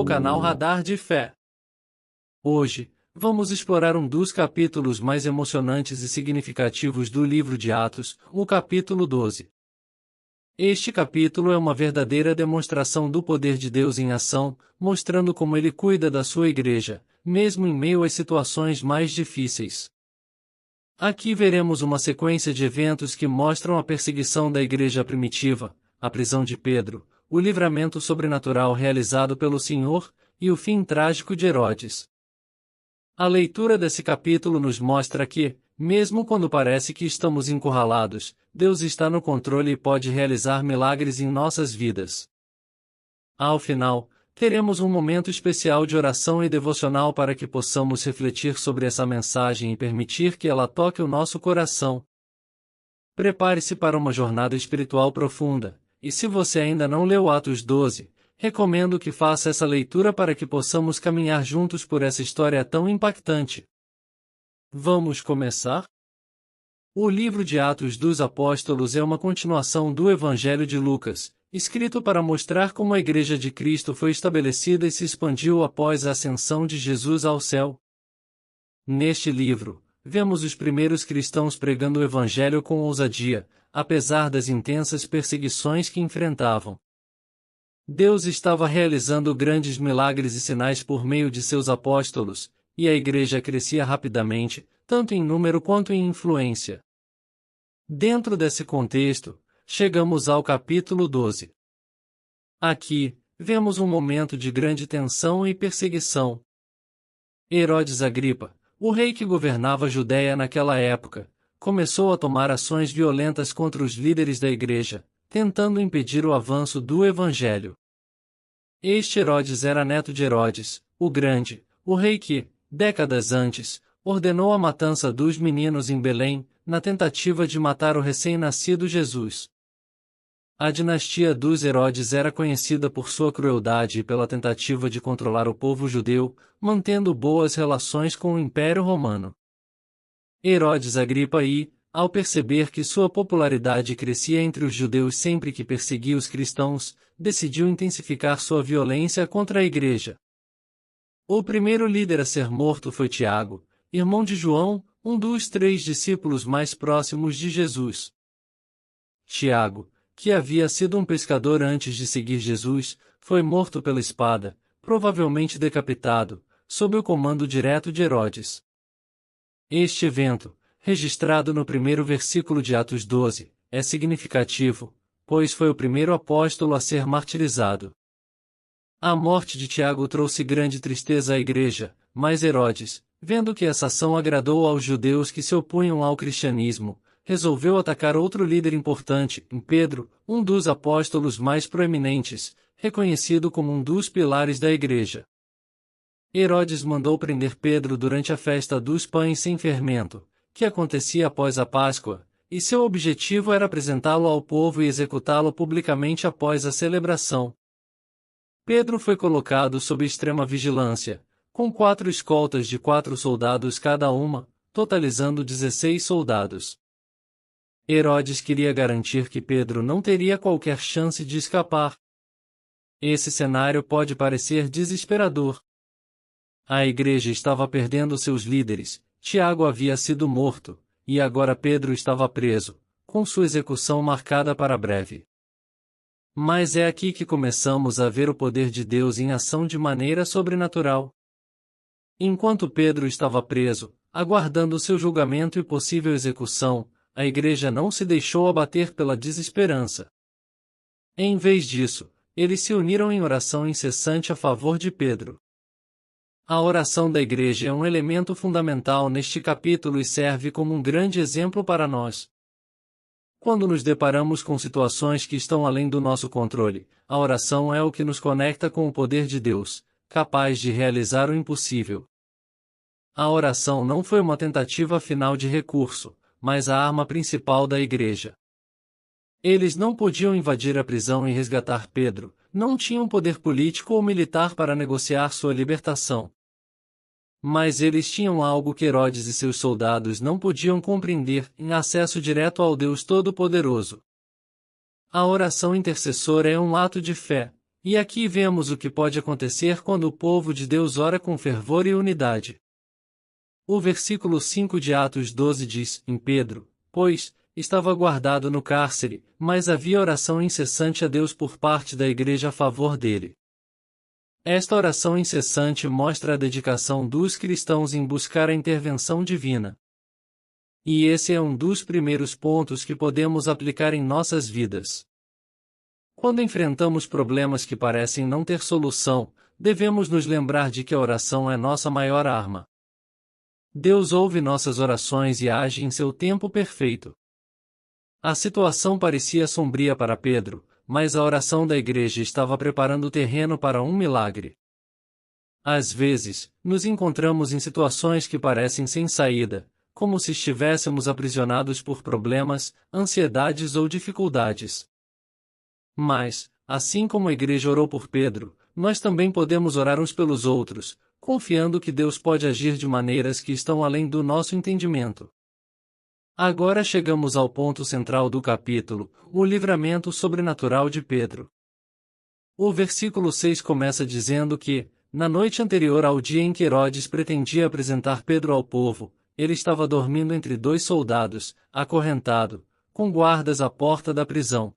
ao canal Radar de Fé. Hoje, vamos explorar um dos capítulos mais emocionantes e significativos do livro de Atos, o capítulo 12. Este capítulo é uma verdadeira demonstração do poder de Deus em ação, mostrando como Ele cuida da sua igreja, mesmo em meio às situações mais difíceis. Aqui veremos uma sequência de eventos que mostram a perseguição da igreja primitiva, a prisão de Pedro, o livramento sobrenatural realizado pelo Senhor, e o fim trágico de Herodes. A leitura desse capítulo nos mostra que, mesmo quando parece que estamos encurralados, Deus está no controle e pode realizar milagres em nossas vidas. Ao final, teremos um momento especial de oração e devocional para que possamos refletir sobre essa mensagem e permitir que ela toque o nosso coração. Prepare-se para uma jornada espiritual profunda, e se você ainda não leu Atos 12, recomendo que faça essa leitura para que possamos caminhar juntos por essa história tão impactante. Vamos começar? O livro de Atos dos Apóstolos é uma continuação do Evangelho de Lucas, escrito para mostrar como a Igreja de Cristo foi estabelecida e se expandiu após a ascensão de Jesus ao céu. Neste livro, vemos os primeiros cristãos pregando o Evangelho com ousadia, apesar das intensas perseguições que enfrentavam. Deus estava realizando grandes milagres e sinais por meio de seus apóstolos, e a igreja crescia rapidamente, tanto em número quanto em influência. Dentro desse contexto, chegamos ao capítulo 12. Aqui, vemos um momento de grande tensão e perseguição. Herodes Agripa, o rei que governava a Judéia naquela época, começou a tomar ações violentas contra os líderes da igreja, tentando impedir o avanço do Evangelho. Este Herodes era neto de Herodes, o Grande, o rei que, décadas antes, ordenou a matança dos meninos em Belém, na tentativa de matar o recém-nascido Jesus. A dinastia dos Herodes era conhecida por sua crueldade e pela tentativa de controlar o povo judeu, mantendo boas relações com o Império Romano. Herodes Agripa ao perceber que sua popularidade crescia entre os judeus sempre que perseguia os cristãos, decidiu intensificar sua violência contra a igreja. O primeiro líder a ser morto foi Tiago, irmão de João, um dos 3 discípulos mais próximos de Jesus. Tiago, que havia sido um pescador antes de seguir Jesus, foi morto pela espada, provavelmente decapitado, sob o comando direto de Herodes. Este evento, registrado no primeiro versículo de Atos 12, é significativo, pois foi o primeiro apóstolo a ser martirizado. A morte de Tiago trouxe grande tristeza à igreja, mas Herodes, vendo que essa ação agradou aos judeus que se opunham ao cristianismo, resolveu atacar outro líder importante, Pedro, um dos apóstolos mais proeminentes, reconhecido como um dos pilares da igreja. Herodes mandou prender Pedro durante a festa dos pães sem fermento, que acontecia após a Páscoa, e seu objetivo era apresentá-lo ao povo e executá-lo publicamente após a celebração. Pedro foi colocado sob extrema vigilância, com 4 escoltas de 4 soldados cada uma, totalizando 16 soldados. Herodes queria garantir que Pedro não teria qualquer chance de escapar. Esse cenário pode parecer desesperador. A igreja estava perdendo seus líderes, Tiago havia sido morto, e agora Pedro estava preso, com sua execução marcada para breve. Mas é aqui que começamos a ver o poder de Deus em ação de maneira sobrenatural. Enquanto Pedro estava preso, aguardando seu julgamento e possível execução, a igreja não se deixou abater pela desesperança. Em vez disso, eles se uniram em oração incessante a favor de Pedro. A oração da igreja é um elemento fundamental neste capítulo e serve como um grande exemplo para nós. Quando nos deparamos com situações que estão além do nosso controle, a oração é o que nos conecta com o poder de Deus, capaz de realizar o impossível. A oração não foi uma tentativa final de recurso, mas a arma principal da igreja. Eles não podiam invadir a prisão e resgatar Pedro, não tinham poder político ou militar para negociar sua libertação. Mas eles tinham algo que Herodes e seus soldados não podiam compreender, em acesso direto ao Deus Todo-Poderoso. A oração intercessora é um ato de fé, E aqui vemos o que pode acontecer quando o povo de Deus ora com fervor e unidade. O versículo 5 de Atos 12 diz: Em Pedro, pois, estava guardado no cárcere, mas havia oração incessante a Deus por parte da igreja a favor dele. Esta oração incessante mostra a dedicação dos cristãos em buscar a intervenção divina. E esse é um dos primeiros pontos que podemos aplicar em nossas vidas. Quando enfrentamos problemas que parecem não ter solução, devemos nos lembrar de que a oração é nossa maior arma. Deus ouve nossas orações e age em seu tempo perfeito. A situação parecia sombria para Pedro, mas a oração da igreja estava preparando o terreno para um milagre. Às vezes, nos encontramos em situações que parecem sem saída, como se estivéssemos aprisionados por problemas, ansiedades ou dificuldades. Mas, assim como a igreja orou por Pedro, nós também podemos orar uns pelos outros, confiando que Deus pode agir de maneiras que estão além do nosso entendimento. Agora chegamos ao ponto central do capítulo, o livramento sobrenatural de Pedro. O versículo 6 começa dizendo que, na noite anterior ao dia em que Herodes pretendia apresentar Pedro ao povo, ele estava dormindo entre dois soldados, acorrentado, com guardas à porta da prisão.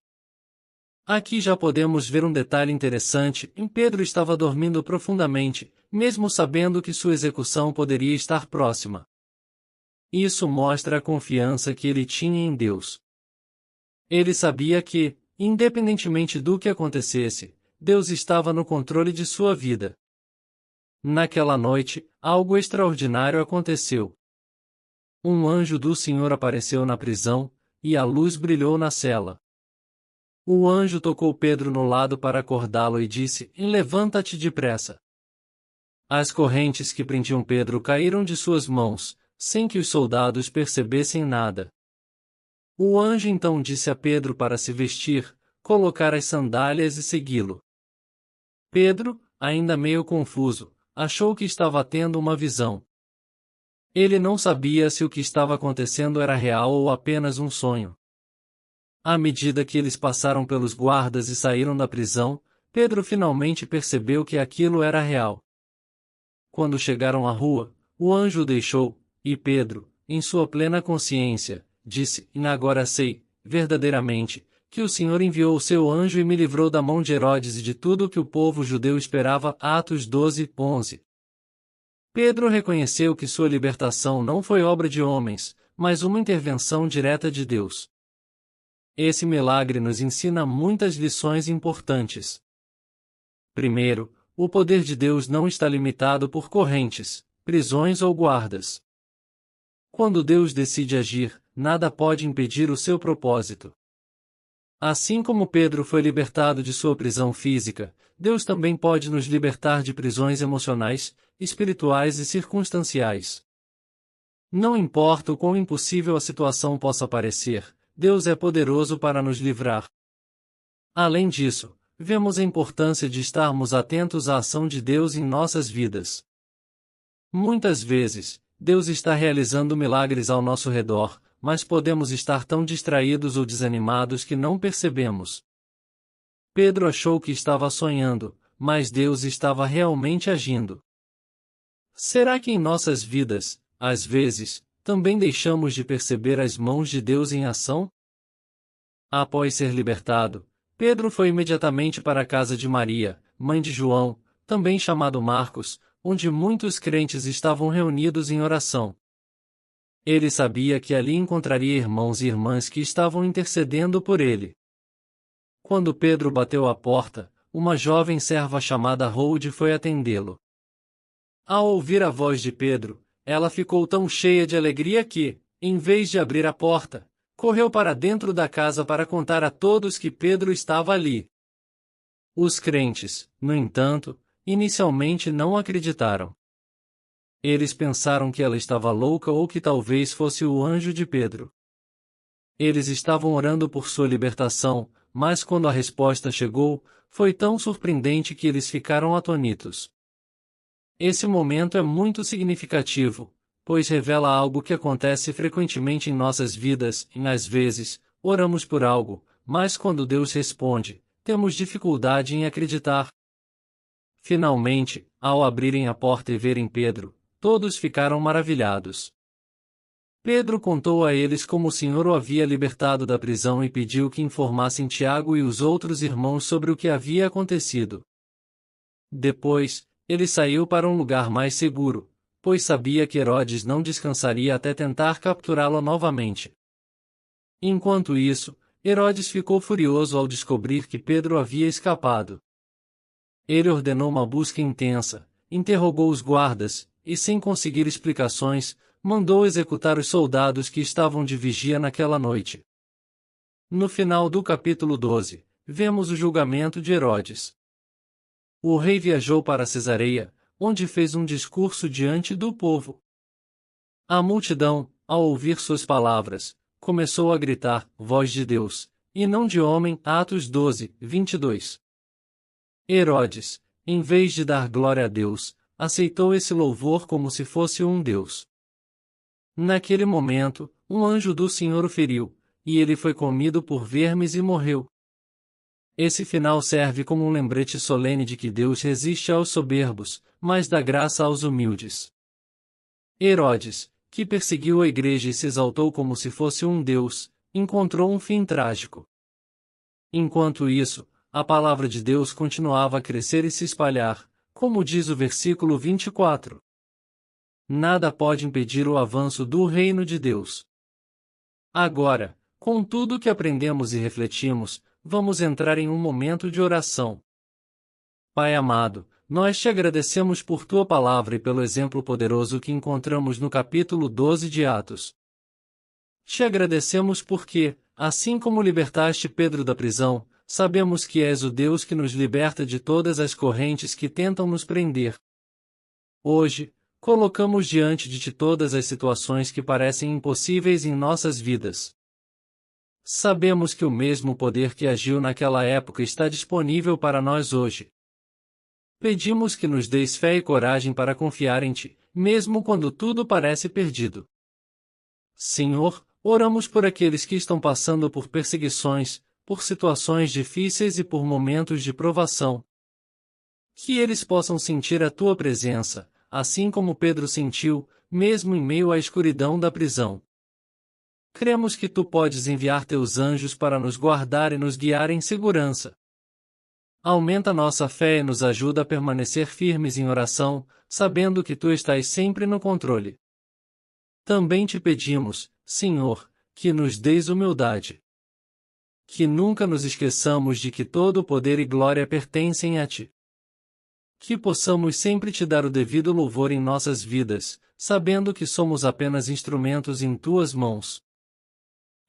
Aqui já podemos ver um detalhe interessante: Pedro estava dormindo profundamente, mesmo sabendo que sua execução poderia estar próxima. Isso mostra a confiança que ele tinha em Deus. Ele sabia que, independentemente do que acontecesse, Deus estava no controle de sua vida. Naquela noite, algo extraordinário aconteceu. Um anjo do Senhor apareceu na prisão, e a luz brilhou na cela. O anjo tocou Pedro no lado para acordá-lo e disse: Levanta-te depressa. As correntes que prendiam Pedro caíram de suas mãos, sem que os soldados percebessem nada. O anjo então disse a Pedro para se vestir, colocar as sandálias e segui-lo. Pedro, ainda meio confuso, achou que estava tendo uma visão. Ele não sabia se o que estava acontecendo era real ou apenas um sonho. À medida que eles passaram pelos guardas e saíram da prisão, Pedro finalmente percebeu que aquilo era real. Quando chegaram à rua, o anjo o deixou, e Pedro, em sua plena consciência, disse: Agora sei, verdadeiramente, que o Senhor enviou o seu anjo e me livrou da mão de Herodes e de tudo o que o povo judeu esperava. Atos 12, 11. Pedro reconheceu que sua libertação não foi obra de homens, mas uma intervenção direta de Deus. Esse milagre nos ensina muitas lições importantes. Primeiro, o poder de Deus não está limitado por correntes, prisões ou guardas. Quando Deus decide agir, nada pode impedir o seu propósito. Assim como Pedro foi libertado de sua prisão física, Deus também pode nos libertar de prisões emocionais, espirituais e circunstanciais. Não importa o quão impossível a situação possa parecer, Deus é poderoso para nos livrar. Além disso, vemos a importância de estarmos atentos à ação de Deus em nossas vidas. Muitas vezes, Deus está realizando milagres ao nosso redor, mas podemos estar tão distraídos ou desanimados que não percebemos. Pedro achou que estava sonhando, mas Deus estava realmente agindo. Será que em nossas vidas, às vezes, também deixamos de perceber as mãos de Deus em ação? Após ser libertado, Pedro foi imediatamente para a casa de Maria, mãe de João, também chamado Marcos, onde muitos crentes estavam reunidos em oração. Ele sabia que ali encontraria irmãos e irmãs que estavam intercedendo por ele. Quando Pedro bateu à porta, uma jovem serva chamada Rode foi atendê-lo. Ao ouvir a voz de Pedro, ela ficou tão cheia de alegria que, em vez de abrir a porta, correu para dentro da casa para contar a todos que Pedro estava ali. Os crentes, no entanto, inicialmente não acreditaram. Eles pensaram que ela estava louca ou que talvez fosse o anjo de Pedro. Eles estavam orando por sua libertação, mas quando a resposta chegou, foi tão surpreendente que eles ficaram atônitos. Esse momento é muito significativo, pois revela algo que acontece frequentemente em nossas vidas, e às vezes, oramos por algo, mas quando Deus responde, temos dificuldade em acreditar. Finalmente, ao abrirem a porta e verem Pedro, todos ficaram maravilhados. Pedro contou a eles como o Senhor o havia libertado da prisão e pediu que informassem Tiago e os outros irmãos sobre o que havia acontecido. Depois, ele saiu para um lugar mais seguro, pois sabia que Herodes não descansaria até tentar capturá-lo novamente. Enquanto isso, Herodes ficou furioso ao descobrir que Pedro havia escapado. Ele ordenou uma busca intensa, interrogou os guardas, e sem conseguir explicações, mandou executar os soldados que estavam de vigia naquela noite. No final do capítulo 12, vemos o julgamento de Herodes. O rei viajou para Cesareia, onde fez um discurso diante do povo. A multidão, ao ouvir suas palavras, começou a gritar, voz de Deus, e não de homem, Atos 12, 22. Herodes, em vez de dar glória a Deus, aceitou esse louvor como se fosse um Deus. Naquele momento, um anjo do Senhor o feriu, e ele foi comido por vermes e morreu. Esse final serve como um lembrete solene de que Deus resiste aos soberbos, mas dá graça aos humildes. Herodes, que perseguiu a igreja e se exaltou como se fosse um Deus, encontrou um fim trágico. Enquanto isso, a palavra de Deus continuava a crescer e se espalhar, como diz o versículo 24. Nada pode impedir o avanço do reino de Deus. Agora, com tudo que aprendemos e refletimos, vamos entrar em um momento de oração. Pai amado, nós te agradecemos por tua palavra e pelo exemplo poderoso que encontramos no capítulo 12 de Atos. Te agradecemos porque, assim como libertaste Pedro da prisão, sabemos que és o Deus que nos liberta de todas as correntes que tentam nos prender. Hoje, colocamos diante de ti todas as situações que parecem impossíveis em nossas vidas. Sabemos que o mesmo poder que agiu naquela época está disponível para nós hoje. Pedimos que nos deis fé e coragem para confiar em ti, mesmo quando tudo parece perdido. Senhor, oramos por aqueles que estão passando por perseguições, por situações difíceis e por momentos de provação. Que eles possam sentir a tua presença, assim como Pedro sentiu, mesmo em meio à escuridão da prisão. Cremos que tu podes enviar teus anjos para nos guardar e nos guiar em segurança. Aumenta nossa fé e nos ajuda a permanecer firmes em oração, sabendo que tu estás sempre no controle. Também te pedimos, Senhor, que nos deis humildade. Que nunca nos esqueçamos de que todo o poder e glória pertencem a ti. Que possamos sempre te dar o devido louvor em nossas vidas, sabendo que somos apenas instrumentos em tuas mãos.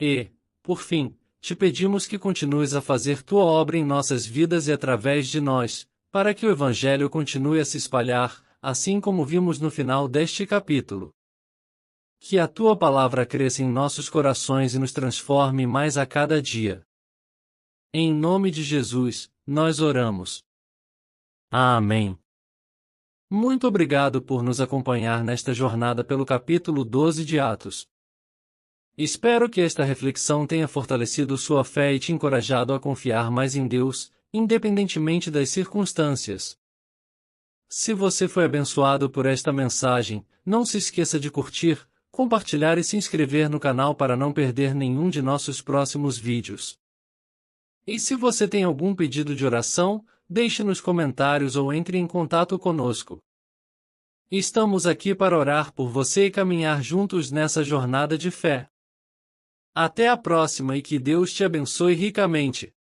E, por fim, te pedimos que continues a fazer tua obra em nossas vidas e através de nós, para que o Evangelho continue a se espalhar, assim como vimos no final deste capítulo. Que a tua palavra cresça em nossos corações e nos transforme mais a cada dia. Em nome de Jesus, nós oramos. Amém. Muito obrigado por nos acompanhar nesta jornada pelo capítulo 12 de Atos. Espero que esta reflexão tenha fortalecido sua fé e te encorajado a confiar mais em Deus, independentemente das circunstâncias. Se você foi abençoado por esta mensagem, não se esqueça de curtir, compartilhar e se inscrever no canal para não perder nenhum de nossos próximos vídeos. E se você tem algum pedido de oração, deixe nos comentários ou entre em contato conosco. Estamos aqui para orar por você e caminhar juntos nessa jornada de fé. Até a próxima e que Deus te abençoe ricamente.